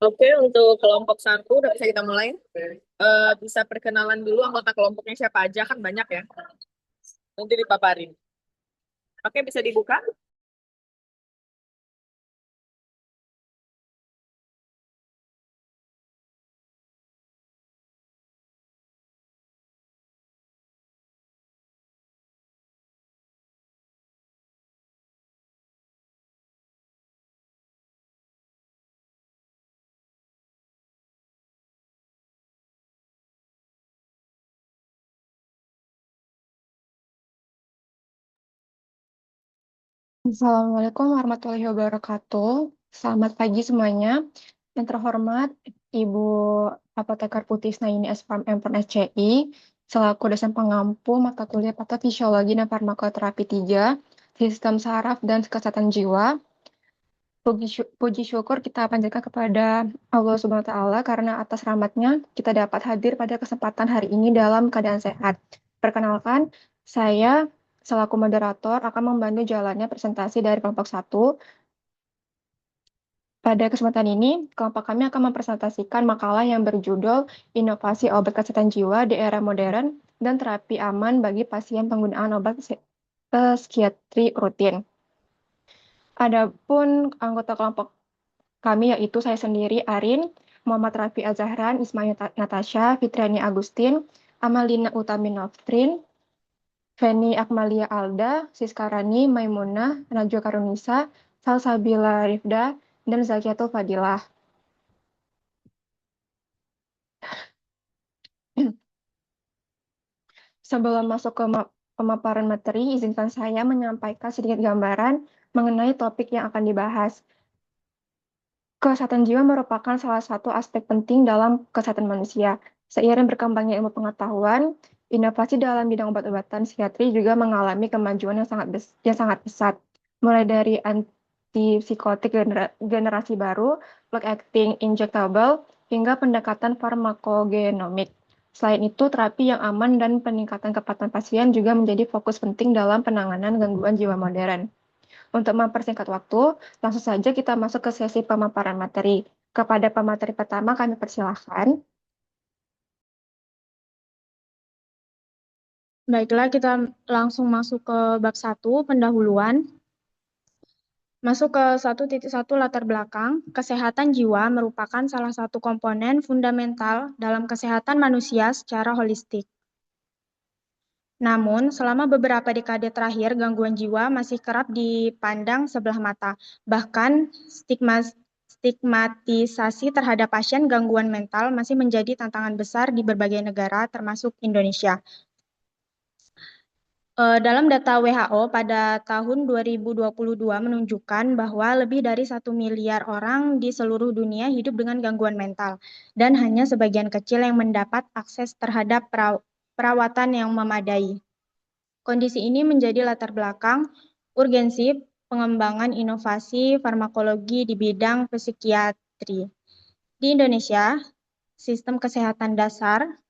Oke, untuk kelompok satu udah bisa kita mulai. Bisa perkenalan dulu anggota kelompoknya siapa aja, kan banyak ya. Nanti dipaparin. Oke, bisa dibuka. Assalamualaikum warahmatullahi wabarakatuh. Selamat pagi semuanya. Yang terhormat Ibu Apoteker Putih Snaini SPM MPN SCI, selaku dosen pengampu mata kuliah Patofisiologi dan Farmakoterapi 3, Sistem Saraf dan Kesehatan Jiwa. Puji syukur kita panjatkan kepada Allah Subhanahu wa Ta'ala karena atas rahmatnya kita dapat hadir pada kesempatan hari ini dalam keadaan sehat. Perkenalkan, saya selaku moderator akan membantu jalannya presentasi dari kelompok satu. Pada kesempatan ini, kelompok kami akan mempresentasikan makalah yang berjudul Inovasi Obat Kesehatan Jiwa di Era Modern dan Terapi Aman bagi Pasien Penggunaan Obat Psikiatri Rutin. Adapun anggota kelompok kami yaitu saya sendiri, Arin, Muhammad Rafi Azahran, Ismail Natasha, Fitriani Agustin, Amalina Utami Novtrin, Feni Akmalia Alda, Siska Rani, Maimunah, Najwa Karunisa, Salsabila Rifda, dan Zakiatul Fadilah. Sebelum masuk ke pemaparan materi, izinkan saya menyampaikan sedikit gambaran mengenai topik yang akan dibahas. Kesehatan jiwa merupakan salah satu aspek penting dalam kesehatan manusia. Seiring berkembangnya ilmu pengetahuan, inovasi dalam bidang obat-obatan psikiatri juga mengalami kemajuan yang sangat pesat. Mulai dari antipsikotik generasi baru, long-acting injectable, hingga pendekatan farmakogenomik. Selain itu, terapi yang aman dan peningkatan kepatuhan pasien juga menjadi fokus penting dalam penanganan gangguan jiwa modern. Untuk mempersingkat waktu, langsung saja kita masuk ke sesi pemaparan materi. Kepada pemateri pertama, kami persilahkan. Baiklah, kita langsung masuk ke bab 1, pendahuluan. Masuk ke 1.1 latar belakang, kesehatan jiwa merupakan salah satu komponen fundamental dalam kesehatan manusia secara holistik. Namun, selama beberapa dekade terakhir, gangguan jiwa masih kerap dipandang sebelah mata. Bahkan, stigmatisasi terhadap pasien gangguan mental masih menjadi tantangan besar di berbagai negara, termasuk Indonesia. Dalam data WHO pada tahun 2022 menunjukkan bahwa lebih dari 1 miliar orang di seluruh dunia hidup dengan gangguan mental, dan hanya sebagian kecil yang mendapat akses terhadap perawatan yang memadai. Kondisi ini menjadi latar belakang urgensi pengembangan inovasi farmakologi di bidang psikiatri. Di Indonesia, sistem kesehatan dasar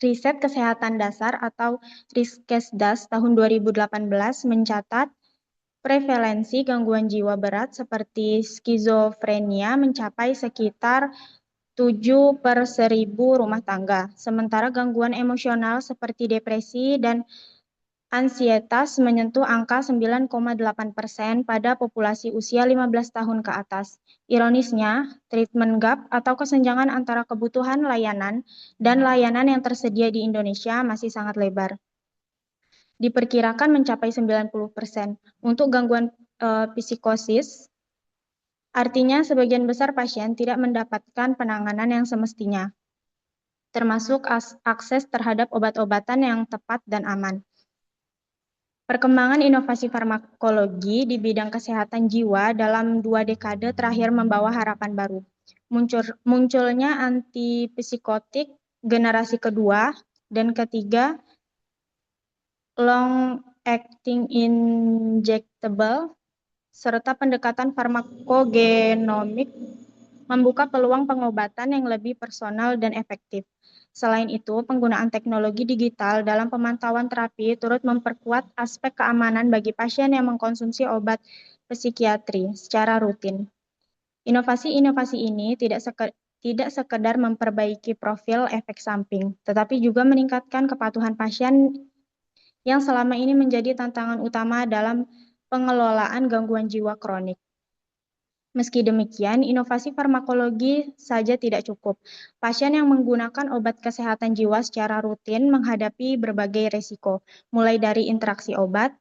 Riset Kesehatan Dasar atau Riskesdas tahun 2018 mencatat prevalensi gangguan jiwa berat seperti skizofrenia mencapai sekitar 7/1000 rumah tangga. Sementara gangguan emosional seperti depresi dan ansietas menyentuh angka 9,8% pada populasi usia 15 tahun ke atas. Ironisnya, treatment gap atau kesenjangan antara kebutuhan layanan dan layanan yang tersedia di Indonesia masih sangat lebar. Diperkirakan mencapai 90%. Untuk gangguan psikosis, artinya sebagian besar pasien tidak mendapatkan penanganan yang semestinya, termasuk akses terhadap obat-obatan yang tepat dan aman. Perkembangan inovasi farmakologi di bidang kesehatan jiwa dalam 2 dekade terakhir membawa harapan baru. Munculnya antipsikotik generasi kedua dan ketiga, long-acting injectable, serta pendekatan farmakogenomik membuka peluang pengobatan yang lebih personal dan efektif. Selain itu, penggunaan teknologi digital dalam pemantauan terapi turut memperkuat aspek keamanan bagi pasien yang mengkonsumsi obat psikiatri secara rutin. Inovasi-inovasi ini tidak sekedar memperbaiki profil efek samping, tetapi juga meningkatkan kepatuhan pasien yang selama ini menjadi tantangan utama dalam pengelolaan gangguan jiwa kronik. Meski demikian, inovasi farmakologi saja tidak cukup. Pasien yang menggunakan obat kesehatan jiwa secara rutin menghadapi berbagai risiko, mulai dari interaksi obat,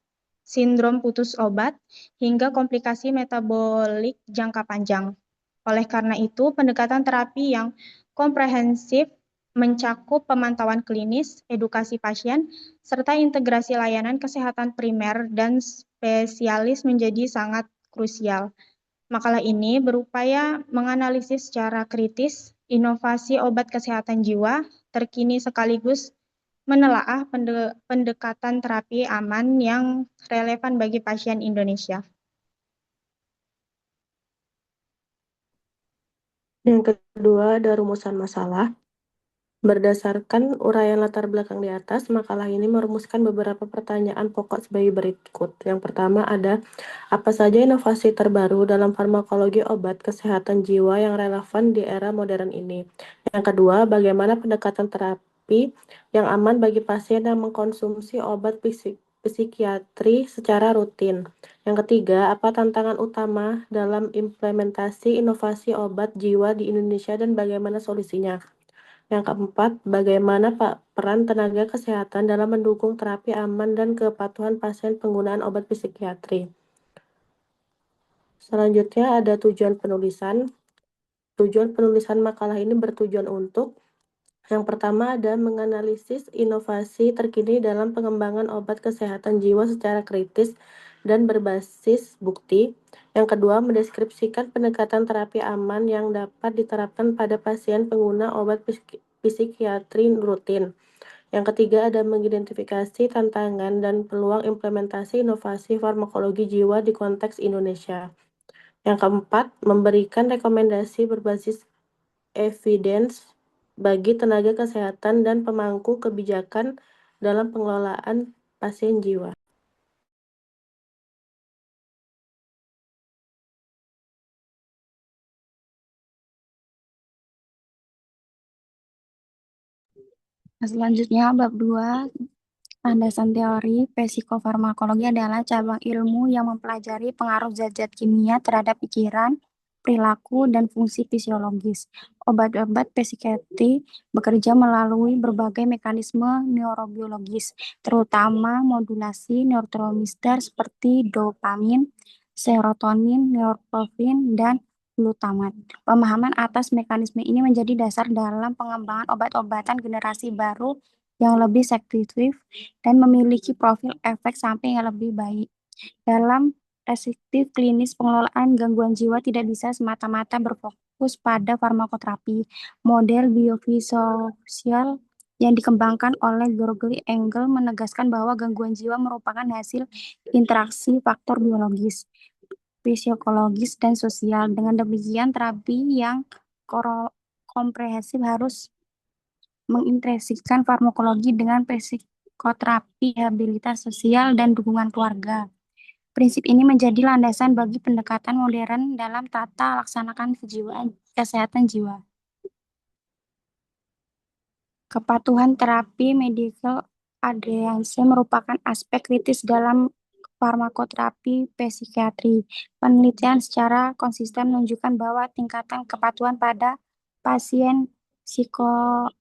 sindrom putus obat, hingga komplikasi metabolik jangka panjang. Oleh karena itu, pendekatan terapi yang komprehensif mencakup pemantauan klinis, edukasi pasien, serta integrasi layanan kesehatan primer dan spesialis menjadi sangat krusial. Makalah ini berupaya menganalisis secara kritis inovasi obat kesehatan jiwa terkini sekaligus menelaah pendekatan terapi aman yang relevan bagi pasien Indonesia. Yang kedua ada rumusan masalah. Berdasarkan uraian latar belakang di atas, makalah ini merumuskan beberapa pertanyaan pokok sebagai berikut. Yang pertama ada, apa saja inovasi terbaru dalam farmakologi obat kesehatan jiwa yang relevan di era modern ini? Yang kedua, bagaimana pendekatan terapi yang aman bagi pasien yang mengkonsumsi obat psikiatri secara rutin? Yang ketiga, apa tantangan utama dalam implementasi inovasi obat jiwa di Indonesia dan bagaimana solusinya? Yang keempat, bagaimana peran tenaga kesehatan dalam mendukung terapi aman dan kepatuhan pasien penggunaan obat psikiatri. Selanjutnya ada tujuan penulisan. Tujuan penulisan makalah ini bertujuan untuk yang pertama ada menganalisis inovasi terkini dalam pengembangan obat kesehatan jiwa secara kritis dan berbasis bukti. Yang kedua, mendeskripsikan pendekatan terapi aman yang dapat diterapkan pada pasien pengguna obat psikiatri rutin. Yang ketiga ada mengidentifikasi tantangan dan peluang implementasi inovasi farmakologi jiwa di konteks Indonesia. Yang keempat, memberikan rekomendasi berbasis evidence bagi tenaga kesehatan dan pemangku kebijakan dalam pengelolaan pasien jiwa. Selanjutnya, bab 2, landasan teori psikofarmakologi adalah cabang ilmu yang mempelajari pengaruh zat-zat kimia terhadap pikiran, perilaku, dan fungsi fisiologis. Obat-obat psikiatri bekerja melalui berbagai mekanisme neurobiologis, terutama modulasi neurotransmitter seperti dopamin, serotonin, norepinefrin, dan glutamat. Pemahaman atas mekanisme ini menjadi dasar dalam pengembangan obat-obatan generasi baru yang lebih selektif dan memiliki profil efek samping yang lebih baik. Dalam perspektif klinis, pengelolaan gangguan jiwa tidak bisa semata-mata berfokus pada farmakoterapi. Model biopsikosoial yang dikembangkan oleh Gregory Engel menegaskan bahwa gangguan jiwa merupakan hasil interaksi faktor biologis, fisiologis, dan sosial. Dengan demikian, terapi yang komprehensif harus mengintegrasikan farmakologi dengan psikoterapi, rehabilitasi sosial, dan dukungan keluarga. Prinsip ini menjadi landasan bagi pendekatan modern dalam tata laksanakan kesehatan jiwa. Kepatuhan terapi medical adherence merupakan aspek kritis dalam farmakoterapi psikiatri. Penelitian secara konsisten menunjukkan bahwa tingkatan kepatuhan pada pasien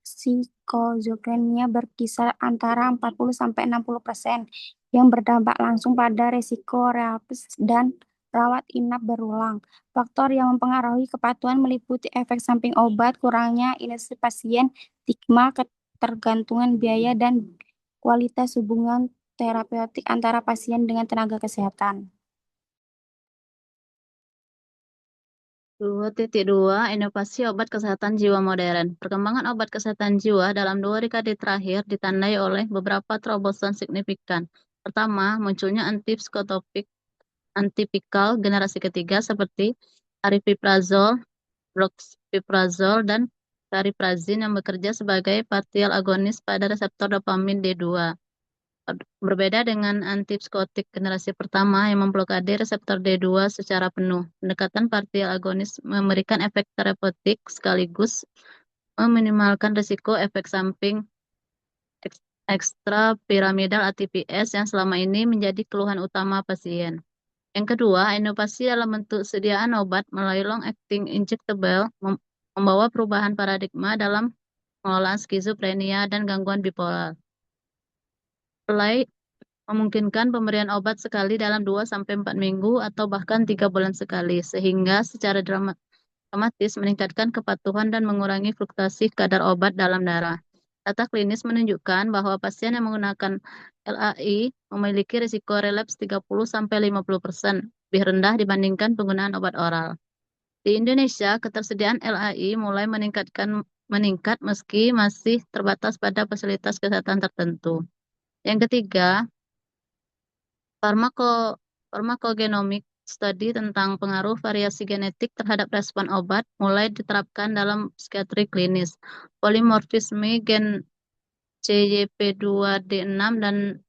skizofrenia berkisar antara 40-60%, yang berdampak langsung pada risiko relapse dan rawat inap berulang. Faktor yang mempengaruhi kepatuhan meliputi efek samping obat, kurangnya imunitas pasien, stigma, ketergantungan biaya, dan kualitas hubungan terapeutik antara pasien dengan tenaga kesehatan. 2.2 Inovasi obat kesehatan jiwa modern. Perkembangan obat kesehatan jiwa dalam 2 dekade terakhir ditandai oleh beberapa terobosan signifikan. Pertama, munculnya antipsikotropik antipikal generasi ketiga seperti aripiprazol, brexpiprazol, dan cariprazin yang bekerja sebagai partial agonis pada reseptor dopamin D2. Berbeda dengan antipsikotik generasi pertama yang memblokade reseptor D2 secara penuh, pendekatan partial agonis memberikan efek terapeutik sekaligus meminimalkan risiko efek samping ekstrapiramidal ATPS yang selama ini menjadi keluhan utama pasien. Yang kedua, inovasi dalam bentuk sediaan obat melalui long-acting injectable membawa perubahan paradigma dalam pengelolaan skizofrenia dan gangguan bipolar. Mulai memungkinkan pemberian obat sekali dalam 2-4 minggu atau bahkan 3 bulan sekali, sehingga secara dramatis meningkatkan kepatuhan dan mengurangi fluktuasi kadar obat dalam darah. Data klinis menunjukkan bahwa pasien yang menggunakan LAI memiliki risiko relapse 30-50%, lebih rendah dibandingkan penggunaan obat oral. Di Indonesia, ketersediaan LAI mulai meningkat meski masih terbatas pada fasilitas kesehatan tertentu. Yang ketiga, Pharmacogenomic study tentang pengaruh variasi genetik terhadap respon obat mulai diterapkan dalam psikiatri klinis. Polimorfisme gen CYP2D6 dan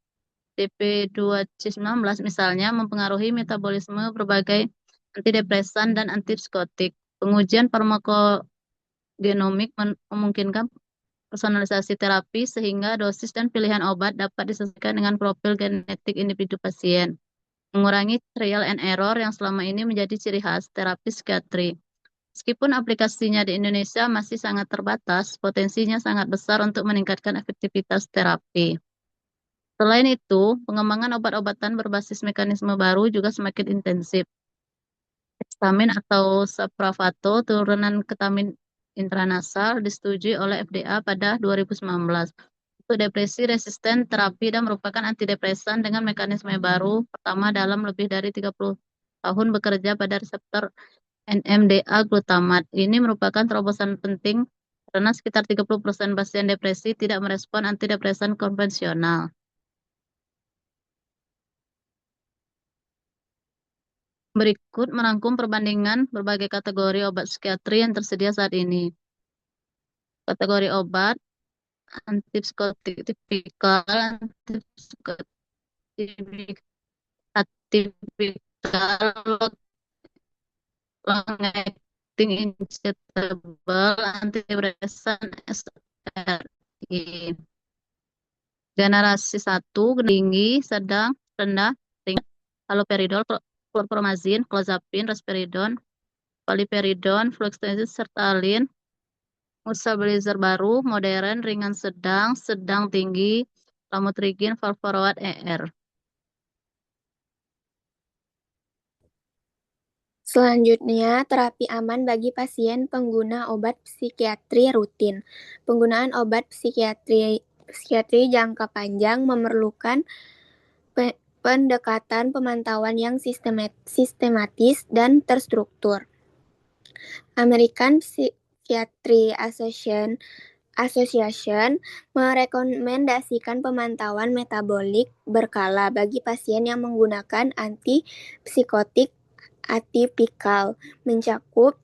DP2C19 misalnya mempengaruhi metabolisme berbagai antidepresan dan antipsikotik. Pengujian farmakogenomik memungkinkan personalisasi terapi sehingga dosis dan pilihan obat dapat disesuaikan dengan profil genetik individu pasien, mengurangi trial and error yang selama ini menjadi ciri khas terapi psikiatri. Meskipun aplikasinya di Indonesia masih sangat terbatas, potensinya sangat besar untuk meningkatkan efektivitas terapi. Selain itu, pengembangan obat-obatan berbasis mekanisme baru juga semakin intensif. Ketamin atau Spravato, turunan ketamin intranasal, disetujui oleh FDA pada 2019 untuk depresi resisten terapi dan merupakan antidepresan dengan mekanisme baru pertama dalam lebih dari 30 tahun bekerja pada reseptor NMDA glutamat. Ini merupakan terobosan penting karena sekitar 30% pasien depresi tidak merespon antidepresan konvensional. Berikut merangkum perbandingan berbagai kategori obat psikiatri yang tersedia saat ini. Kategori obat antipsikotik tipikal, antipsikotik atipikal, long-acting injectable, antidepresan SRI. Generasi 1, tinggi, sedang, rendah, ringan, haloperidol, chlorpromazine, clozapine, risperidon, paliperidon, fluoxetine, sertalin, mood stabilizer baru, modern, ringan, sedang, sedang tinggi, lamotrigine, valproate ER. Selanjutnya, terapi aman bagi pasien pengguna obat psikiatri rutin. Penggunaan obat psikiatri jangka panjang memerlukan pendekatan pemantauan yang sistematis dan terstruktur. American Psychiatry Association merekomendasikan pemantauan metabolik berkala bagi pasien yang menggunakan antipsikotik atipikal, mencakup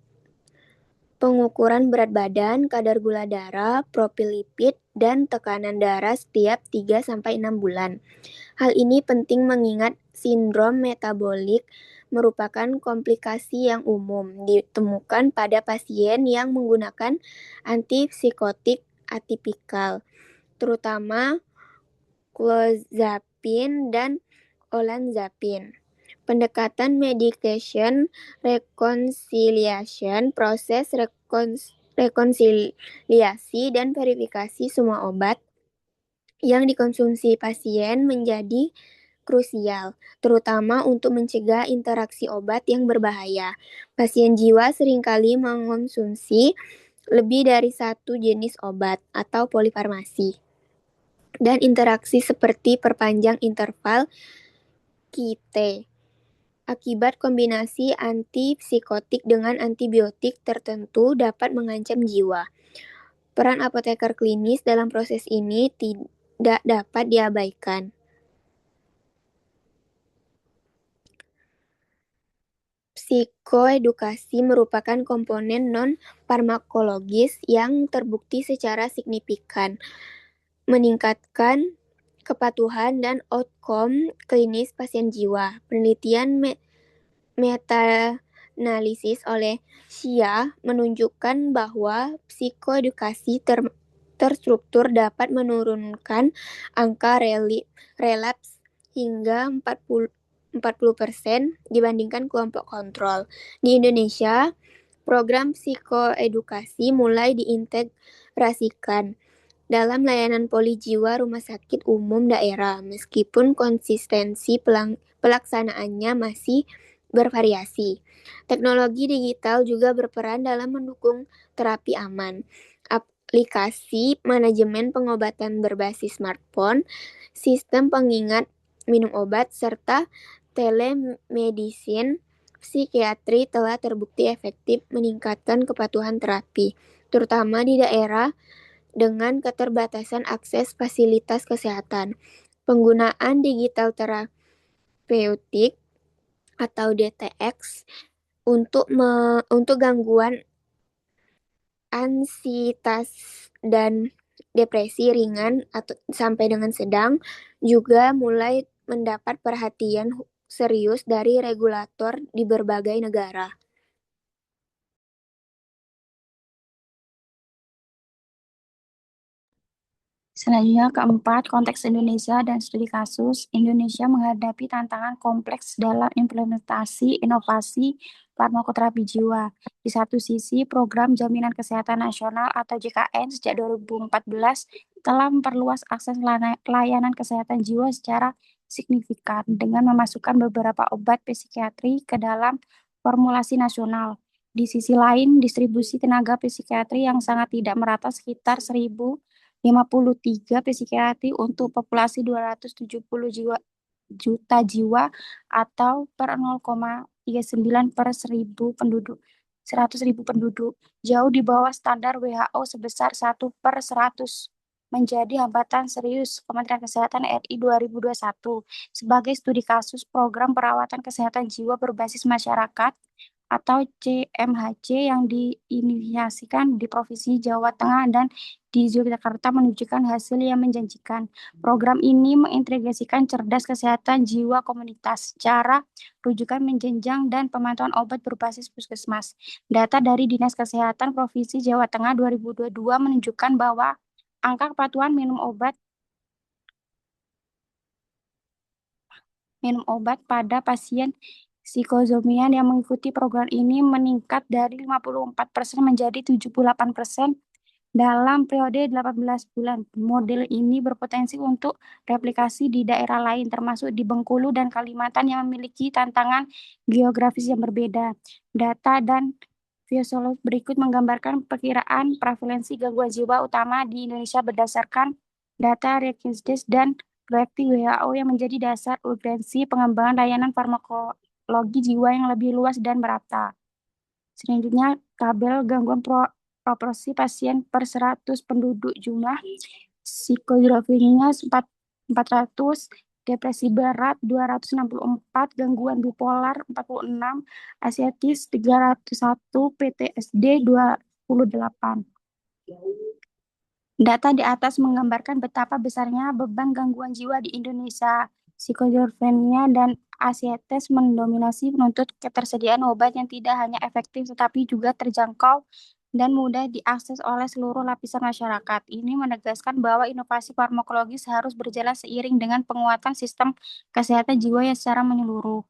pengukuran berat badan, kadar gula darah, profil lipid, dan tekanan darah setiap 3-6 bulan. Hal ini penting mengingat sindrom metabolik merupakan komplikasi yang umum ditemukan pada pasien yang menggunakan antipsikotik atipikal, terutama clozapine dan olanzapine. Pendekatan medication reconciliation, proses rekonsiliasi dan verifikasi semua obat yang dikonsumsi pasien menjadi krusial, terutama untuk mencegah interaksi obat yang berbahaya. Pasien jiwa seringkali mengonsumsi lebih dari satu jenis obat atau polifarmasi, dan interaksi seperti perpanjang interval QT akibat kombinasi antipsikotik dengan antibiotik tertentu dapat mengancam jiwa. Peran apoteker klinis dalam proses ini tidak dapat diabaikan. Psikoedukasi merupakan komponen non-farmakologis yang terbukti secara signifikan meningkatkan kepatuhan dan outcome klinis pasien jiwa. Penelitian meta-analisis oleh Xia menunjukkan bahwa psikoedukasi terstruktur dapat menurunkan angka relapse hingga 40% dibandingkan kelompok kontrol. Di Indonesia, program psikoedukasi mulai diintegrasikan dalam layanan poli jiwa rumah sakit umum daerah, meskipun konsistensi pelaksanaannya masih bervariasi. Teknologi digital juga berperan dalam mendukung terapi aman. Aplikasi manajemen pengobatan berbasis smartphone, sistem pengingat minum obat, serta telemedicine psikiatri telah terbukti efektif meningkatkan kepatuhan terapi, terutama di daerah dengan keterbatasan akses fasilitas kesehatan. Penggunaan digital terapeutik atau DTX untuk gangguan ansietas dan depresi ringan atau sampai dengan sedang juga mulai mendapat perhatian serius dari regulator di berbagai negara. Selanjutnya keempat, konteks Indonesia dan studi kasus. Indonesia menghadapi tantangan kompleks dalam implementasi inovasi farmakoterapi jiwa. Di satu sisi, program Jaminan Kesehatan Nasional atau JKN sejak 2014 telah memperluas akses layanan kesehatan jiwa secara signifikan dengan memasukkan beberapa obat psikiatri ke dalam formulasi nasional. Di sisi lain, distribusi tenaga psikiatri yang sangat tidak merata sekitar 1.053 psikiatri untuk populasi 270 juta jiwa atau per 0,39 per 100.000 penduduk, jauh di bawah standar WHO sebesar 1/100, menjadi hambatan serius Kementerian Kesehatan RI 2021. Sebagai studi kasus program perawatan kesehatan jiwa berbasis masyarakat atau CMHC yang diinisiasikan di Provinsi Jawa Tengah dan di Yogyakarta menunjukkan hasil yang menjanjikan. Program ini mengintegrasikan cerdas kesehatan jiwa komunitas, cara rujukan menjenjang dan pemantauan obat berbasis puskesmas. Data dari Dinas Kesehatan Provinsi Jawa Tengah 2022 menunjukkan bahwa angka kepatuhan minum obat pada pasien psikozomian yang mengikuti program ini meningkat dari 54% menjadi 78% dalam periode 18 bulan. Model ini berpotensi untuk replikasi di daerah lain, termasuk di Bengkulu dan Kalimantan yang memiliki tantangan geografis yang berbeda. Data dan fisiolog berikut menggambarkan perkiraan prevalensi gangguan jiwa utama di Indonesia berdasarkan data Rekinsdes dan proyeksi WHO yang menjadi dasar urgensi pengembangan layanan farmakologi jiwa yang lebih luas dan merata. Selanjutnya, tabel gangguan proporsi pasien per 100 penduduk jumlah psikografinya 400, depresi berat 264, gangguan bipolar 46, asiatis 301, PTSD 28. Data di atas menggambarkan betapa besarnya beban gangguan jiwa di Indonesia. Psikofrenia dan ansietas mendominasi menuntut ketersediaan obat yang tidak hanya efektif tetapi juga terjangkau dan mudah diakses oleh seluruh lapisan masyarakat. Ini menegaskan bahwa inovasi farmakologi harus berjalan seiring dengan penguatan sistem kesehatan jiwa yang secara menyeluruh.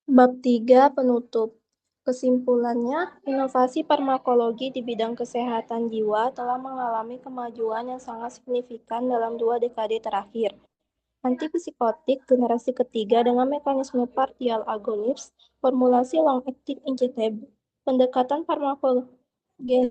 Bab 3 penutup. Kesimpulannya, inovasi farmakologi di bidang kesehatan jiwa telah mengalami kemajuan yang sangat signifikan dalam 2 dekade terakhir. Antipsikotik generasi ketiga dengan mekanisme partial agonist, formulasi long-acting injectable, pendekatan farmakogenomik,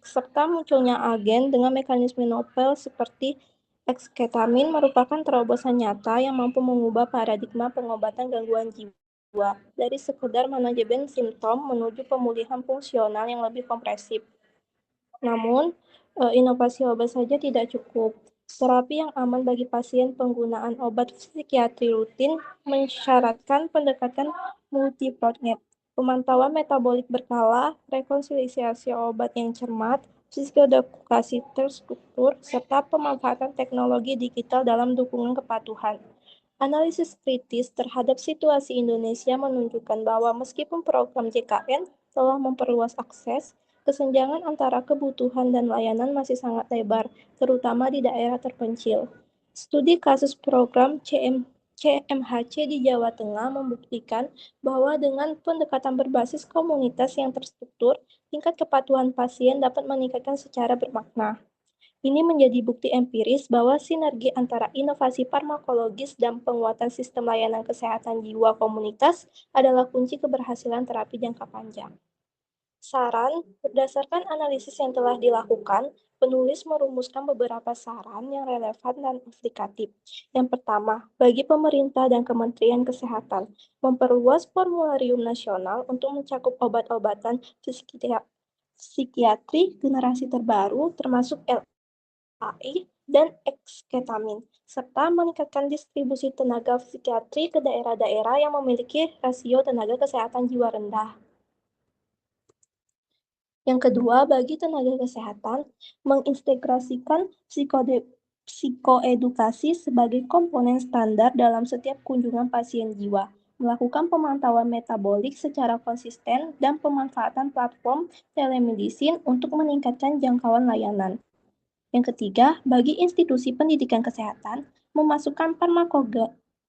serta munculnya agen dengan mekanisme novel seperti eksketamin merupakan terobosan nyata yang mampu mengubah paradigma pengobatan gangguan jiwa dari sekedar manajemen simptom menuju pemulihan fungsional yang lebih komprehensif. Namun, inovasi obat saja tidak cukup. Terapi yang aman bagi pasien penggunaan obat psikiatri rutin mensyaratkan pendekatan multi-pronged, pemantauan metabolik berkala, rekonsiliasi obat yang cermat, psikodedukasi terstruktur, serta pemanfaatan teknologi digital dalam dukungan kepatuhan. Analisis kritis terhadap situasi Indonesia menunjukkan bahwa meskipun program JKN telah memperluas akses, kesenjangan antara kebutuhan dan layanan masih sangat lebar, terutama di daerah terpencil. Studi kasus program CMHC di Jawa Tengah membuktikan bahwa dengan pendekatan berbasis komunitas yang terstruktur, tingkat kepatuhan pasien dapat meningkatkan secara bermakna. Ini menjadi bukti empiris bahwa sinergi antara inovasi farmakologis dan penguatan sistem layanan kesehatan jiwa komunitas adalah kunci keberhasilan terapi jangka panjang. Saran, berdasarkan analisis yang telah dilakukan, penulis merumuskan beberapa saran yang relevan dan aplikatif. Yang pertama, bagi pemerintah dan Kementerian Kesehatan, memperluas formularium nasional untuk mencakup obat-obatan psikiatri generasi terbaru, termasuk AI dan eksketamin, serta meningkatkan distribusi tenaga psikiatri ke daerah-daerah yang memiliki rasio tenaga kesehatan jiwa rendah. Yang kedua, bagi tenaga kesehatan, mengintegrasikan psikoedukasi sebagai komponen standar dalam setiap kunjungan pasien jiwa, melakukan pemantauan metabolik secara konsisten, dan pemanfaatan platform telemedicine untuk meningkatkan jangkauan layanan. Yang ketiga, bagi institusi pendidikan kesehatan, memasukkan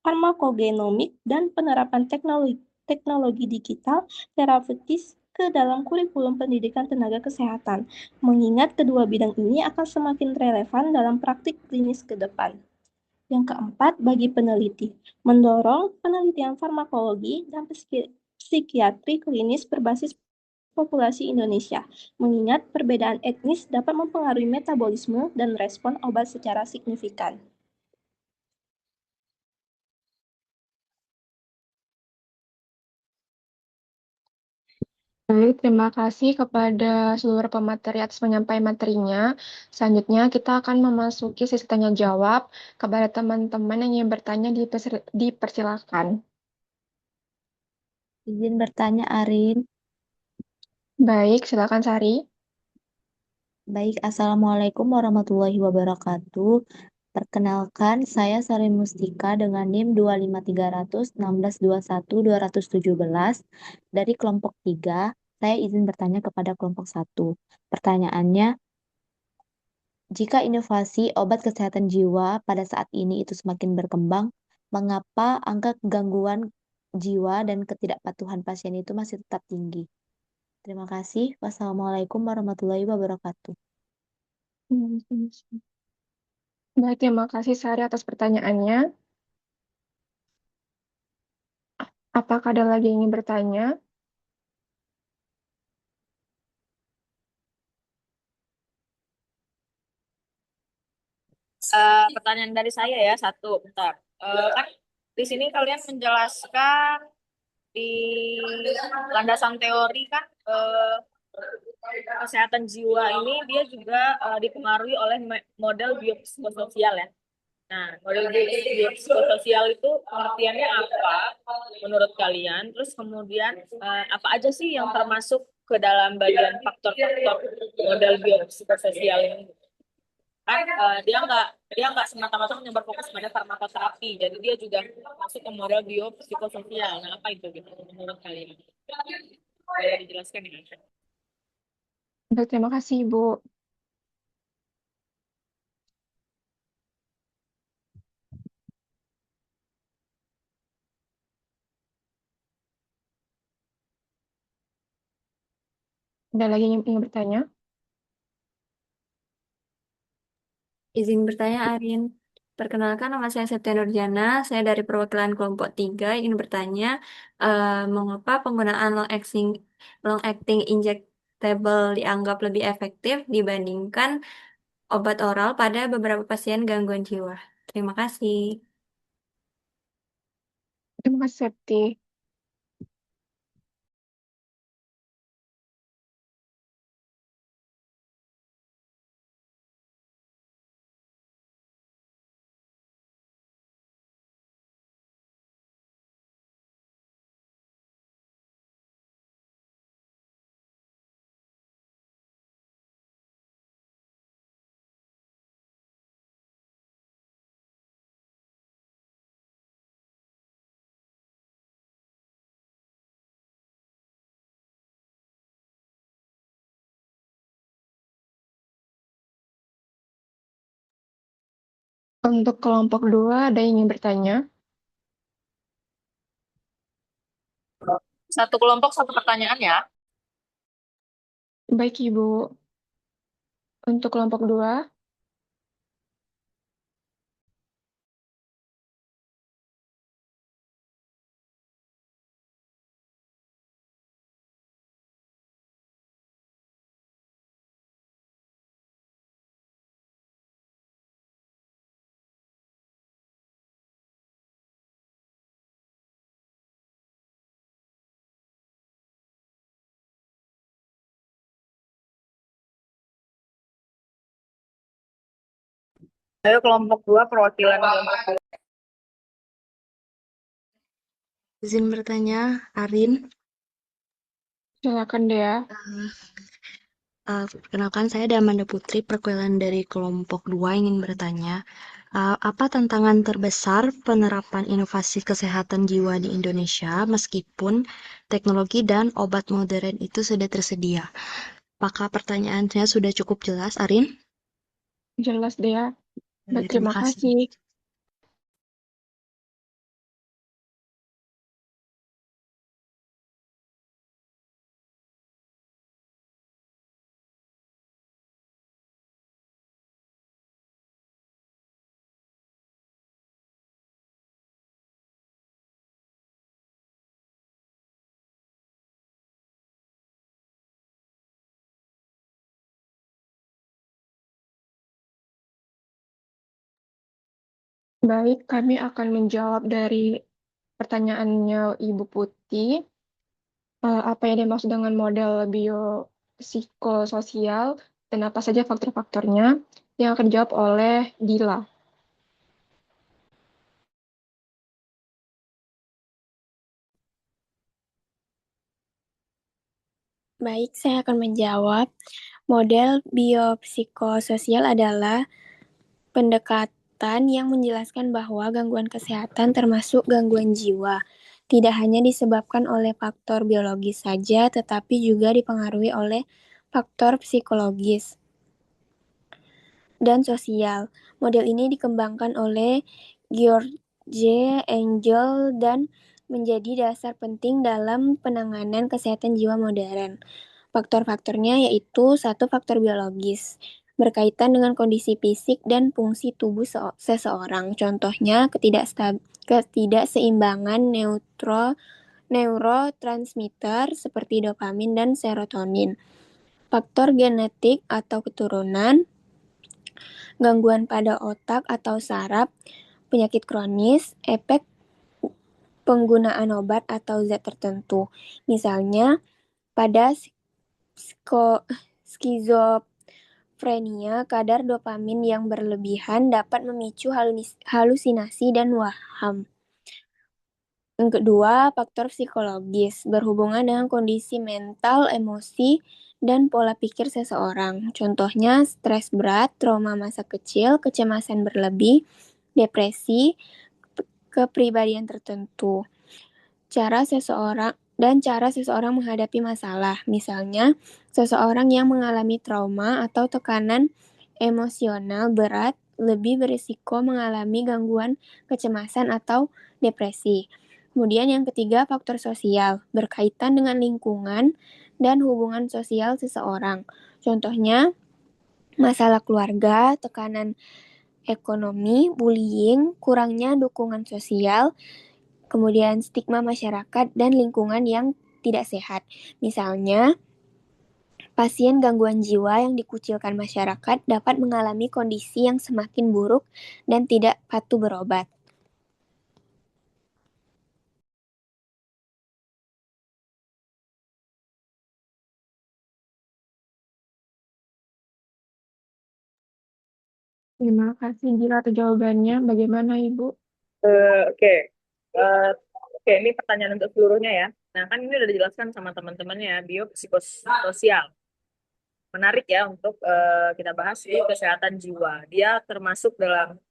farmakogenomik dan penerapan teknologi digital terapeutis ke dalam kurikulum pendidikan tenaga kesehatan, mengingat kedua bidang ini akan semakin relevan dalam praktik klinis ke depan. Yang keempat, bagi peneliti, mendorong penelitian farmakologi dan psikiatri klinis berbasis populasi Indonesia, mengingat perbedaan etnis dapat mempengaruhi metabolisme dan respon obat secara signifikan. Baik, terima kasih kepada seluruh pemateri atas penyampaian materinya. Selanjutnya, kita akan memasuki sesi tanya jawab. Kepada teman-teman yang ingin bertanya, dipersilakan. Izin bertanya, Arin. Baik, silakan Sari. Baik, Assalamualaikum warahmatullahi wabarakatuh. Perkenalkan, saya Sari Mustika dengan NIM 25300 dari kelompok 3. Saya izin bertanya kepada kelompok 1. Pertanyaannya, jika inovasi obat kesehatan jiwa pada saat ini itu semakin berkembang, mengapa angka gangguan jiwa dan ketidakpatuhan pasien itu masih tetap tinggi? Terima kasih. Wassalamualaikum warahmatullahi wabarakatuh. Baik, terima kasih Sari atas pertanyaannya. Apakah ada lagi yang ingin bertanya? Pertanyaan dari saya ya, satu, bentar. Kan di sini kalian menjelaskan di landasan teori kan kesehatan jiwa ini dia juga dipengaruhi oleh model biopsikososial ya. Nah, model biopsikososial itu pengertiannya apa menurut kalian? Terus kemudian apa aja sih yang termasuk ke dalam bagian faktor-faktor model biopsikososial ini? Kan dia nggak semata-mata hanya berfokus pada farmakoterapi, jadi dia juga masuk ke model biopsikososial. Nah, apa itu gitu menurut kalian? Boleh dijelaskan ya? Baik, terima kasih Ibu. Ada lagi yang ingin bertanya? Izin bertanya, Arin. Perkenalkan, nama saya Septia Nurjana. Saya dari perwakilan kelompok 3 ingin bertanya, mengapa penggunaan long-acting injectable dianggap lebih efektif dibandingkan obat oral pada beberapa pasien gangguan jiwa? Terima kasih. Terima kasih Septi. Untuk kelompok 2, ada yang ingin bertanya? Satu kelompok, satu pertanyaan ya. Baik, Ibu. Untuk kelompok 2, Ayo kelompok 2, perwakilan kelompok 2. Izin bertanya, Arin. silakan Dea. Perkenalkan, saya Damanda Putri, perwakilan dari kelompok 2 ingin bertanya, apa tantangan terbesar penerapan inovasi kesehatan jiwa di Indonesia meskipun teknologi dan obat modern itu sudah tersedia? Apakah pertanyaannya sudah cukup jelas, Arin? Jelas, Dea. Baik, Terima terima kasih. kasih. Baik, kami akan menjawab dari pertanyaannya Ibu Putih. Apa yang dimaksud dengan model biopsikososial dan apa saja faktor-faktornya yang akan dijawab oleh Dila. Baik, saya akan menjawab. Model biopsikososial adalah pendekatan yang menjelaskan bahwa gangguan kesehatan termasuk gangguan jiwa. Tidak hanya disebabkan oleh faktor biologis saja, tetapi juga dipengaruhi oleh faktor psikologis dan sosial. Model ini dikembangkan oleh George Engel dan menjadi dasar penting dalam penanganan kesehatan jiwa modern. Faktor-faktornya yaitu satu faktor biologis, berkaitan dengan kondisi fisik dan fungsi tubuh seseorang. Contohnya ketidakseimbangan neurotransmitter seperti dopamin dan serotonin. Faktor genetik atau keturunan, gangguan pada otak atau saraf, penyakit kronis, efek penggunaan obat atau zat tertentu. Misalnya, pada skizofrenia, kadar dopamin yang berlebihan dapat memicu halusinasi dan waham. Yang kedua, faktor psikologis berhubungan dengan kondisi mental, emosi, dan pola pikir seseorang. Contohnya, stres berat, trauma masa kecil, kecemasan berlebih, depresi, kepribadian tertentu. Cara seseorang menghadapi masalah. Misalnya, seseorang yang mengalami trauma atau tekanan emosional berat lebih berisiko mengalami gangguan kecemasan atau depresi. Kemudian yang ketiga, faktor sosial, berkaitan dengan lingkungan dan hubungan sosial seseorang. Contohnya, masalah keluarga, tekanan ekonomi, bullying, kurangnya dukungan sosial, kemudian stigma masyarakat dan lingkungan yang tidak sehat. Misalnya, pasien gangguan jiwa yang dikucilkan masyarakat dapat mengalami kondisi yang semakin buruk dan tidak patuh berobat. Terima kasih Dila atas jawabannya. Bagaimana Ibu? Oke. Oke, ini pertanyaan untuk seluruhnya ya. Nah, kan ini udah dijelaskan sama teman-temannya, biopsikososial. Menarik ya untuk kita bahas di kesehatan jiwa. Dia termasuk dalam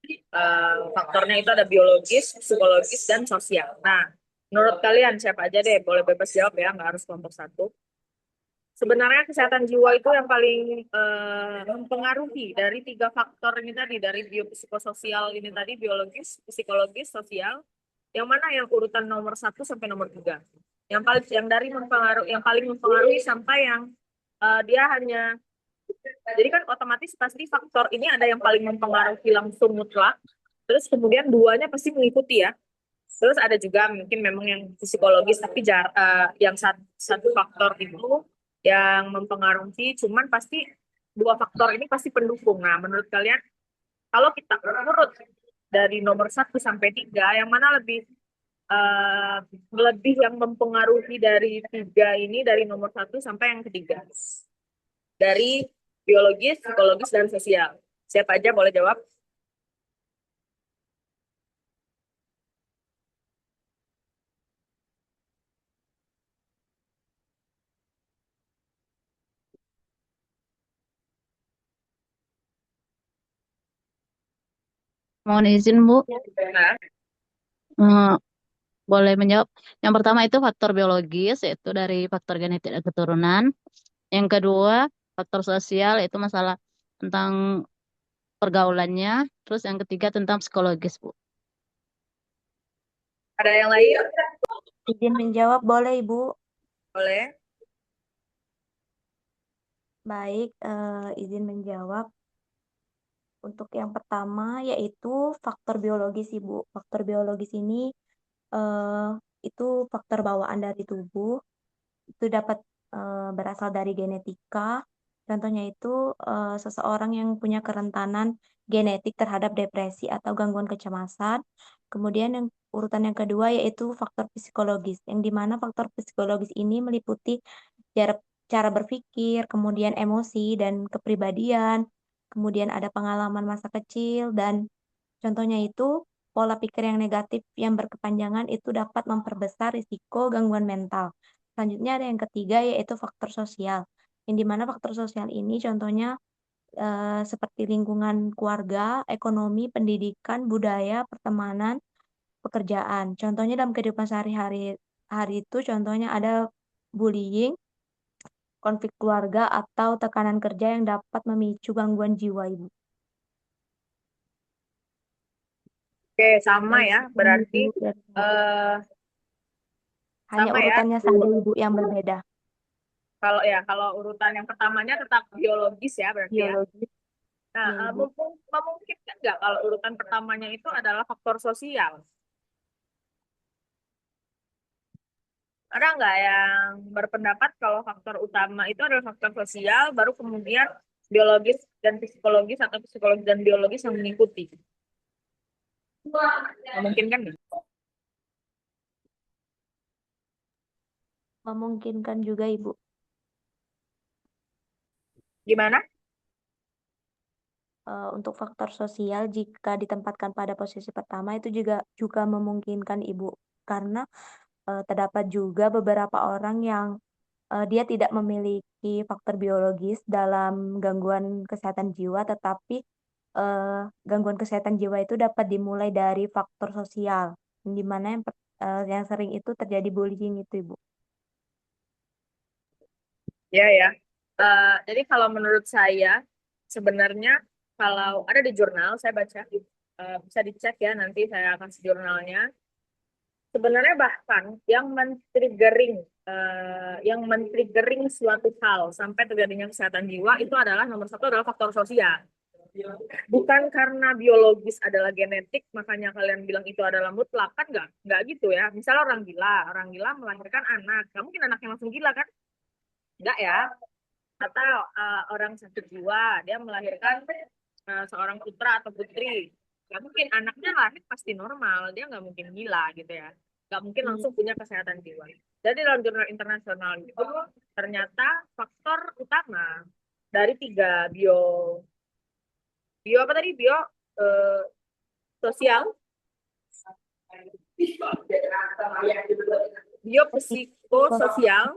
faktornya itu ada biologis, psikologis, dan sosial. Nah, menurut kalian siapa aja deh, boleh bebas jawab ya, nggak harus kelompok satu. sebenarnya kesehatan jiwa itu yang paling mempengaruhi dari 3 faktor ini tadi, dari biopsikososial ini tadi, biologis, psikologis, sosial. Yang mana yang urutan nomor 1 sampai nomor 3. Yang paling mempengaruhi sampai yang dia hanya, jadi kan otomatis pasti faktor ini ada yang paling mempengaruhi langsung mutlak, terus kemudian 2-nya pasti mengikuti ya. Terus ada juga mungkin memang yang psikologis, tapi yang satu faktor itu yang mempengaruhi, cuman pasti 2 faktor ini pasti pendukung. Nah, menurut kalian, kalau kita urut dari nomor 1 sampai 3, yang mana lebih yang mempengaruhi dari 3 ini, dari nomor 1 sampai yang ketiga? Dari biologis, psikologis, dan sosial. Siapa aja boleh jawab? Mohon izin, Bu. Nah, Eh, boleh menjawab. Yang pertama itu faktor biologis, yaitu dari faktor genetik dan keturunan. Yang kedua, faktor sosial, itu masalah tentang pergaulannya. Terus yang ketiga tentang psikologis, Bu. ada yang lain? Izin menjawab boleh, Ibu? Boleh. Baik, izin menjawab. Untuk yang pertama yaitu faktor biologis, Ibu. Faktor biologis ini itu faktor bawaan dari tubuh. Itu dapat berasal dari genetika. Contohnya itu seseorang yang punya kerentanan genetik terhadap depresi atau gangguan kecemasan. Kemudian yang urutan yang kedua yaitu faktor psikologis, yang dimana faktor psikologis ini meliputi cara berpikir, kemudian emosi dan kepribadian, kemudian ada pengalaman masa kecil, dan contohnya itu pola pikir yang negatif yang berkepanjangan itu dapat memperbesar risiko gangguan mental. Selanjutnya ada yang ketiga yaitu faktor sosial, yang dimana faktor sosial ini contohnya seperti lingkungan keluarga, ekonomi, pendidikan, budaya, pertemanan, pekerjaan. Contohnya dalam kehidupan sehari-hari itu contohnya ada bullying, konflik keluarga, atau tekanan kerja yang dapat memicu gangguan jiwa, Ibu. Oke, sama ya. Berarti hanya sama ya. urutannya saja, Ibu, yang berbeda. Kalau urutan yang pertamanya tetap biologis ya berarti ya. Biologis. Nah, Ya, Ibu. memungkinkan nggak kalau urutan pertamanya itu adalah faktor sosial? Ada nggak yang berpendapat kalau faktor utama itu adalah faktor sosial, baru kemudian biologis dan psikologis atau psikologis dan biologis yang mengikuti? Memungkinkan nggak? Memungkinkan juga, Ibu. Gimana? Untuk faktor sosial jika ditempatkan pada posisi pertama itu juga memungkinkan, Ibu, karena terdapat juga beberapa orang yang dia tidak memiliki faktor biologis dalam gangguan kesehatan jiwa, tetapi gangguan kesehatan jiwa itu dapat dimulai dari faktor sosial, di mana yang sering itu terjadi bullying itu, Ibu. Ya ya. Jadi kalau menurut saya sebenarnya kalau ada di jurnal saya baca, bisa dicek ya, nanti saya kasih jurnalnya. Sebenarnya bahkan yang men-triggering suatu hal sampai terjadinya kesehatan jiwa itu adalah nomor 1 adalah faktor sosial. Bukan karena biologis adalah genetik makanya kalian bilang itu adalah mutlak, kan nggak gitu ya. Misalnya orang gila melahirkan anak, nggak mungkin anaknya langsung gila kan? Enggak ya. Atau orang sakit jiwa dia melahirkan seorang putra atau putri, nggak mungkin anaknya lahir pasti normal, dia nggak mungkin gila gitu ya, nggak mungkin langsung punya kesehatan jiwa. Jadi dalam jurnal internasional itu ternyata faktor utama dari 3 bio apa tadi, sosial, biopsikososial,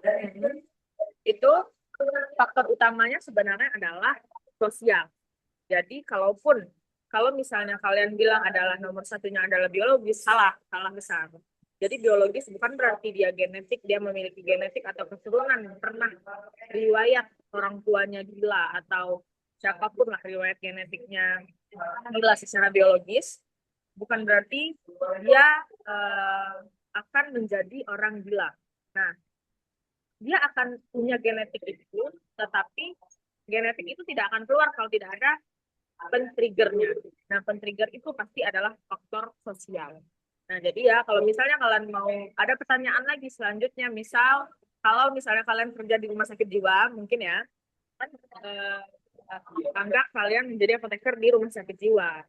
itu faktor utamanya sebenarnya adalah sosial. Jadi kalau misalnya kalian bilang adalah nomor 1-nya adalah biologis, salah besar. Jadi biologis bukan berarti dia genetik, dia memiliki genetik atau keturunan pernah riwayat orang tuanya gila atau siapapun lah riwayat genetiknya gila secara biologis, bukan berarti dia akan menjadi orang gila. Nah, dia akan punya genetik itu, tetapi genetik itu tidak akan keluar kalau tidak ada pen-triggernya. Nah, pen-trigger itu pasti adalah faktor sosial. Nah, jadi ya kalau misalnya kalian mau ada pertanyaan lagi selanjutnya, misal kalau misalnya kalian kerja di rumah sakit jiwa, mungkin ya, kan anggap kalian menjadi apoteker di rumah sakit jiwa.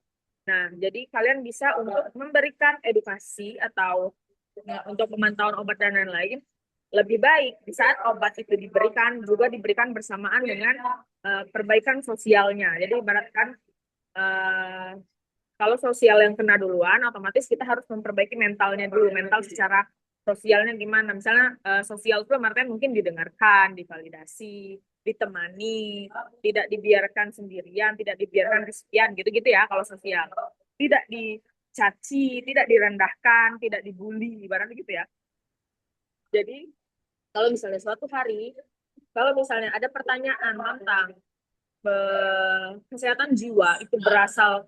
Nah, jadi kalian bisa untuk memberikan edukasi atau untuk pemantauan obat dan lain-lain, lebih baik di saat obat itu diberikan, juga diberikan bersamaan dengan perbaikan sosialnya. Jadi ibaratkan kalau sosial yang kena duluan, otomatis kita harus memperbaiki mentalnya dulu, mental secara sosialnya gimana. Misalnya sosial itu artinya mungkin didengarkan, divalidasi, ditemani, tidak dibiarkan sendirian, tidak dibiarkan kesepian, gitu-gitu ya kalau sosial. Tidak dicaci, tidak direndahkan, tidak dibully, ibaratnya gitu ya. Jadi kalau misalnya suatu hari, kalau misalnya ada pertanyaan tentang kesehatan jiwa itu berasal,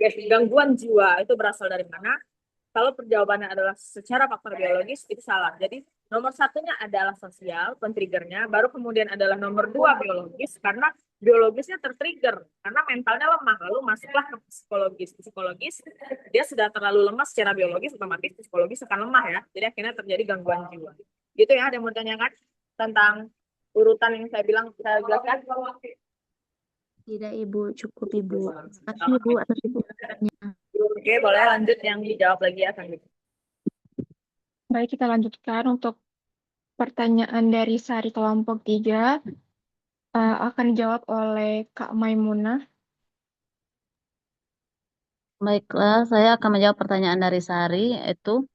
gangguan jiwa itu berasal dari mana? Kalau perjawabannya adalah secara faktor biologis, itu salah. Jadi nomor satunya adalah sosial, pen-triggernya, baru kemudian adalah nomor dua biologis, karena biologisnya tertrigger, karena mentalnya lemah, lalu masuklah ke psikologis. Psikologis, dia sudah terlalu lemah secara biologis, otomatis psikologis akan lemah ya, jadi akhirnya terjadi gangguan jiwa. Gitu ya, ada yang mau ditanyakan tentang urutan yang saya bilang, saya jelaskan? Tidak, Ibu. Cukup, Ibu. Terima kasih, Ibu, atas informasinya. Oke, boleh lanjut yang dijawab lagi ya, Kang. Baik, kita lanjutkan untuk pertanyaan dari Sari kelompok 3 akan dijawab oleh Kak Maimunah. Baiklah, saya akan menjawab pertanyaan dari Sari, yaitu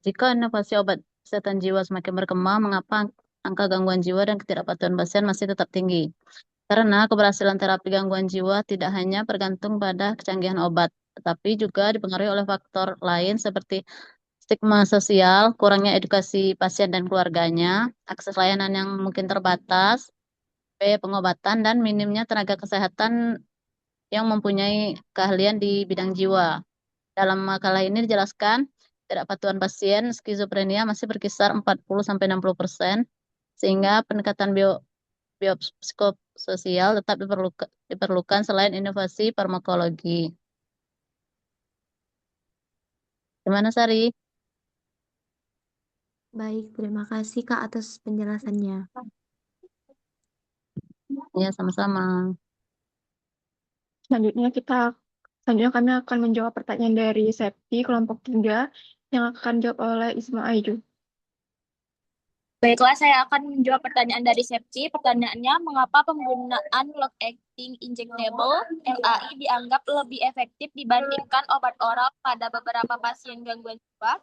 jika inovasi obat kesehatan jiwa semakin berkembang, mengapa angka gangguan jiwa dan ketidakpatuhan pasien masih tetap tinggi? Karena keberhasilan terapi gangguan jiwa tidak hanya bergantung pada kecanggihan obat, tetapi juga dipengaruhi oleh faktor lain seperti stigma sosial, kurangnya edukasi pasien dan keluarganya, akses layanan yang mungkin terbatas, biaya pengobatan, dan minimnya tenaga kesehatan yang mempunyai keahlian di bidang jiwa. Dalam makalah ini dijelaskan, ketidakpatuhan pasien skizofrenia masih berkisar 40-60%, sehingga pendekatan biopsikososial tetap diperlukan selain inovasi farmakologi. Gimana, Sari? Baik, terima kasih, Kak, atas penjelasannya. Ya, sama-sama. Selanjutnya kami akan menjawab pertanyaan dari Septi kelompok 3 yang akan dijawab oleh Isma Ayu. Baiklah, saya akan menjawab pertanyaan dari Septi. Pertanyaannya, mengapa penggunaan long-acting injectable LAI dianggap lebih efektif dibandingkan obat oral pada beberapa pasien gangguan jiwa?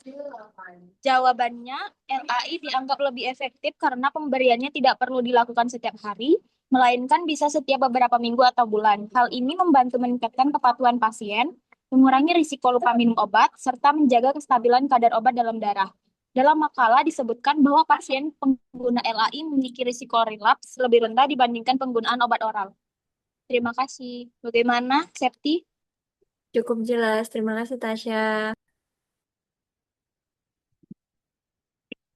Jawabannya, LAI dianggap lebih efektif karena pemberiannya tidak perlu dilakukan setiap hari, melainkan bisa setiap beberapa minggu atau bulan. Hal ini membantu meningkatkan kepatuhan pasien, mengurangi risiko lupa minum obat, serta menjaga kestabilan kadar obat dalam darah. Dalam makalah disebutkan bahwa pasien pengguna LAI memiliki risiko relapse lebih rendah dibandingkan penggunaan obat oral. Terima kasih. Bagaimana, Septi? Cukup jelas. Terima kasih, Tasya.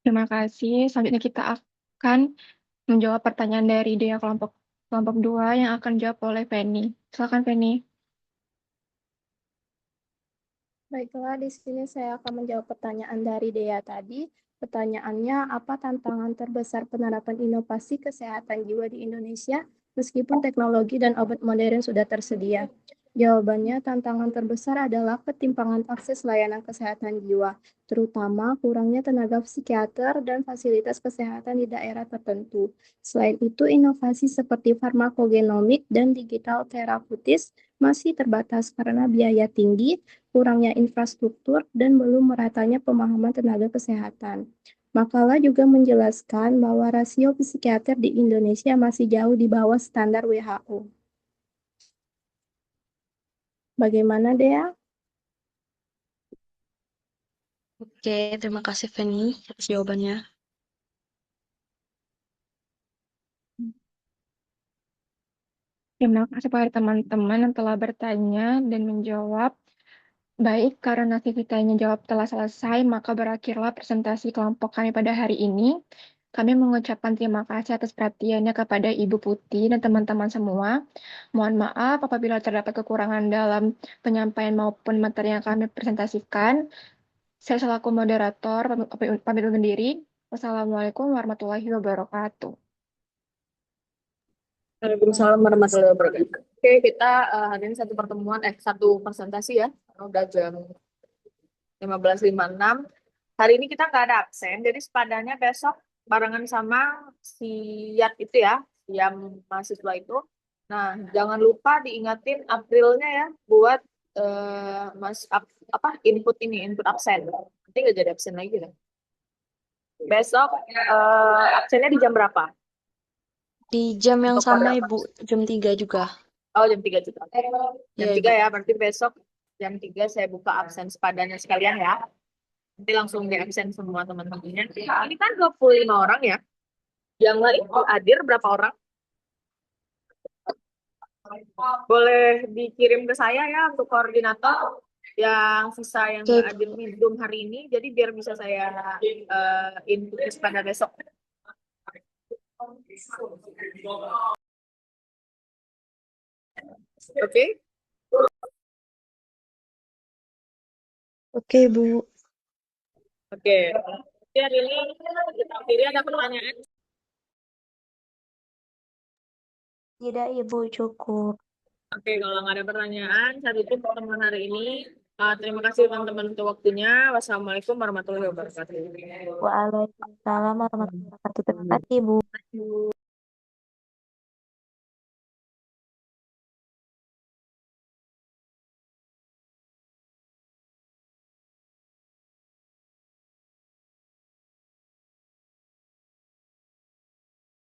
Terima kasih. Selanjutnya kita akan menjawab pertanyaan dari Dea kelompok 2 yang akan dijawab oleh Penny. Silakan, Penny. Baiklah, di sini saya akan menjawab pertanyaan dari Dea tadi. Pertanyaannya, apa tantangan terbesar penerapan inovasi kesehatan jiwa di Indonesia meskipun teknologi dan obat modern sudah tersedia? Jawabannya, tantangan terbesar adalah ketimpangan akses layanan kesehatan jiwa, terutama kurangnya tenaga psikiater dan fasilitas kesehatan di daerah tertentu. Selain itu, inovasi seperti farmakogenomik dan digital terapeutis masih terbatas karena biaya tinggi, kurangnya infrastruktur, dan belum meratanya pemahaman tenaga kesehatan. Makalah juga menjelaskan bahwa rasio psikiater di Indonesia masih jauh di bawah standar WHO. Bagaimana, Dea? Oke, terima kasih Feni atas jawabannya. Terima kasih kepada teman-teman yang telah bertanya dan menjawab. Baik, karena sesi tanya jawab telah selesai, maka berakhirlah presentasi kelompok kami pada hari ini. Kami mengucapkan terima kasih atas perhatiannya kepada Ibu Putih dan teman-teman semua. Mohon maaf apabila terdapat kekurangan dalam penyampaian maupun materi yang kami presentasikan. Saya selaku moderator pamit undur diri. Wassalamualaikum warahmatullahi wabarakatuh. Waalaikumsalam warahmatullahi wabarakatuh. Oke, kita hari ini satu presentasi ya. Udah jam 15.56. Hari ini kita nggak ada absen, jadi sepadannya besok barengan sama si Yat itu ya, yang mahasiswa itu. Nah, jangan lupa diingatin Aprilnya ya, buat input absen. Nanti nggak jadi absen lagi lah. Besok absennya di jam berapa? Di jam yang Untuk sama pada Ibu, jam 3 juga. Oh, jam 3 juga. Jam Iya, 3 Ibu. ya, berarti besok jam 3 saya buka absen sepadannya sekalian ya. Nanti langsung di absen semua teman-temannya. Ini kan 25 orang ya. Yang lain hadir berapa orang? Boleh dikirim ke saya ya untuk koordinator yang sisa yang nggak hadir di Zoom hari ini. Jadi biar bisa saya input pada besok. Oke? Oke, Bu. Oke. Jadi hari ini kita akhiri ada pertanyaan. Tidak, Ibu, cukup. Oke, kalau nggak ada pertanyaan, saya tutup pertemuan hari ini. Terima kasih teman-teman untuk waktunya. Wassalamualaikum warahmatullahi wabarakatuh. Waalaikumsalam warahmatullahi wabarakatuh. Terima kasih, Bu.